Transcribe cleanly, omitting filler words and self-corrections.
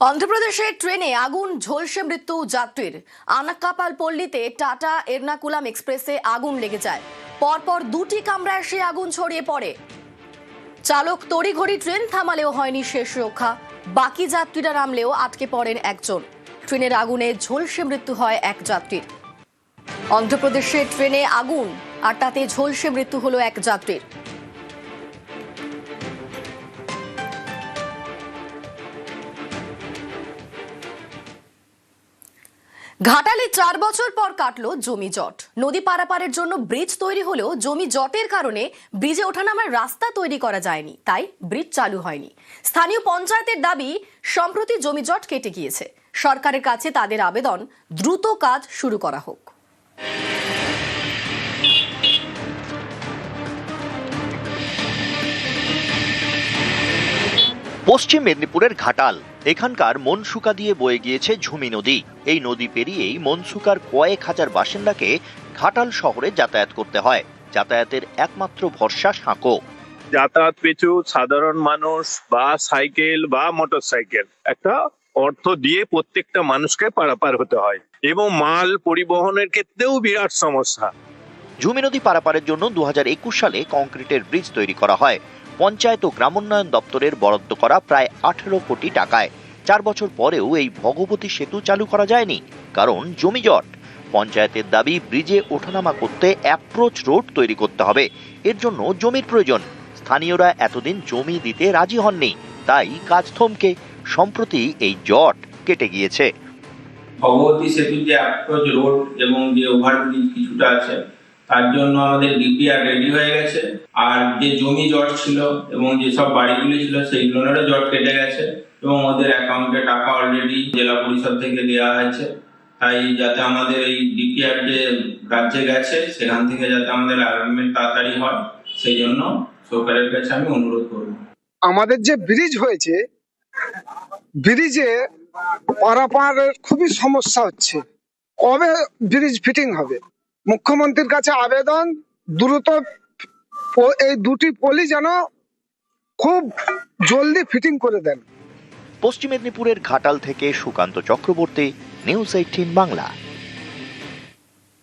অন্ধ্রপ্রদেশের ট্রেনে আগুন, ঝলসে মৃত্যু যাত্রীর। আনাক্কাপালপল্লীতে টাটা এর্নাকুলাম এক্সপ্রেসে আগুন লেগে যায়। পরপর দুটি কামরায় সে আগুন ছড়িয়ে পড়ে। চালক তড়িঘড়ি ট্রেন থামালেও হয়নি শেষ রক্ষা। বাকি যাত্রীরা নামলেও আটকে পড়েন একজন। ট্রেনের আগুনে ঝলসে মৃত্যু হয় এক যাত্রীর। অন্ধ্রপ্রদেশে ট্রেনে আগুন আর তাতে ঝলসে মৃত্যু হলো এক যাত্রীর। ঘাটালে 4 বছর পর কাটলো জমি জট। নদী পারাপারের জন্য ব্রিজ তৈরি হলেও জমি জটের কারণে ব্রিজে ওঠানামার রাস্তা তৈরি করা যায়নি, তাই ব্রিজ চালু হয়নি। স্থানীয় পঞ্চায়েতের দাবি, সম্প্রতি জমি জট কেটে গিয়েছে। সরকারের কাছে তাদের আবেদন, দ্রুত কাজ শুরু করা হোক। পশ্চিম মেদিনীপুরের ঘাটাল, এখানকার মনসুকা দিয়ে বয়ে গিয়েছে ঝুমি নদী। এই নদী পেরিয়েই মনসুকার কয়েক হাজার বাসিন্দাকে ঘাটাল শহরে যাতায়াত করতে হয়। যাতায়াতের একমাত্র ভরসা সাঁকো। যাতায়াত পিছু সাধারণ মানুষ বা সাইকেল বা মোটরসাইকেল একটা অর্থ দিয়ে প্রত্যেকটা মানুষকে পারাপার হতে হয়, এবং মাল পরিবহনের ক্ষেত্রেও বিরাট সমস্যা। ঝুমি নদী পারাপারের জন্য 2021 সালে কংক্রিটের ব্রিজ তৈরি করা হয় পঞ্চায়েত ও গ্রামোন্নয়ন দপ্তরের বরাদ্দ করা প্রায় 18 কোটি টাকায়। 4 বছর পরেও এই ভগবতী সেতু চালু করা যায়নি, কারণ জমি জট। পঞ্চায়েতের দাবি, ব্রিজে ওঠানামা করতে অ্যাপ্রোচ রোড তৈরি করতে হবে। এর জন্য জমির প্রয়োজন। স্থানীয়রা এতদিন জমি দিতে রাজি হননি, তাই কাজ থমকে সম্প্রতি এই জট কেটে গিয়েছে। ভগবতী সেতুর যে অ্যাপ্রোচ রোড এবং যে ওভারব্রিজ কিছুটা আছে, তার জন্য আমাদের ডিপিআর রেডি হয়ে গেছে। আর যে জমি জট ছিল এবং যেসব বাড়িগুলি ছিল, সেইগুলোরও জট কেটে গেছে এবং ওদের অ্যাকাউন্টে টাকা অলরেডি জেলা পরিষদ থেকে দেওয়া হয়েছে। তাই যাতে আমাদের এই ডিপিআর যে রাজ্যে গেছে, সেখান থেকে যাতে আমাদের অ্যালাইনমেন্ট তাড়াতাড়ি হয়, সেই জন্য সরকারের কাছে আমি অনুরোধ করব। আমাদের যে ব্রিজ হয়েছে, ব্রিজে পারাপারের খুবই সমস্যা হচ্ছে। কবে ব্রিজ ফিটিং হবে? মুখ্যমন্ত্রীর কাছে আবেদন, দ্রুত এই দুটি পলি যেন খুব জলদি ফিটিং করে দেন। পশ্চিম মেদিনীপুরের ঘাটাল থেকে সুকান্ত চক্রবর্তী, নিউজ 18 বাংলা।